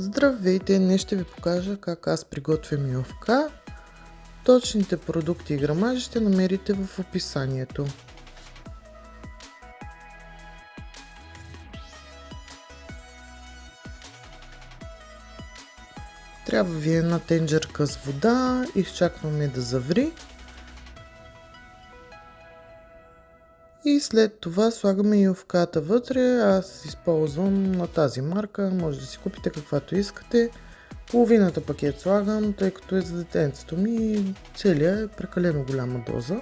Здравейте! Днес ще ви покажа как аз приготвям юфка. Точните продукти и грамажи ще намерите в описанието. Трябва ви една тенджерка с вода, изчакваме да заври. И след това слагаме юфката вътре. Аз използвам на тази марка, може да си купите каквато искате. Половината пакет слагам, тъй като е за детенцето ми и целият е прекалено голяма доза.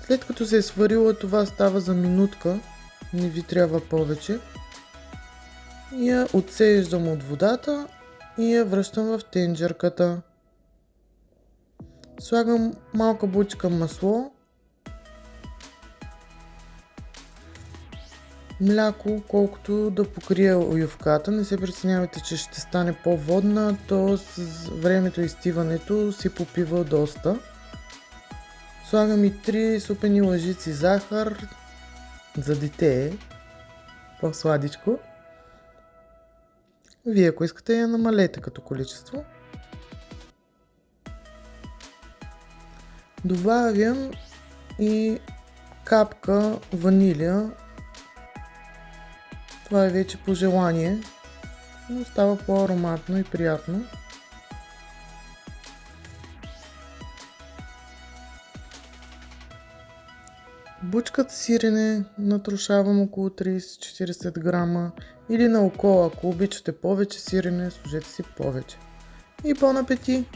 След като се е сварила, това става за минутка, не ви трябва повече. Я отсеждам от водата и я връщам в тенджерката. Слагам малка бучка масло, мляко, колкото да покрие юфката. Не се притеснявайте, че ще стане по-водна, то с времето и изстиването си попива доста. Слагам и 3 супени лъжици захар, за дете по-сладичко. Вие, ако искате, я намалете като количество. Добавям и капка ванилия. Това е вече по желание, но става по-ароматно и приятно. Бучката сирене натрушавам около 30-40 грама или на око, ако обичате повече сирене, сложете си повече. И бон апетит!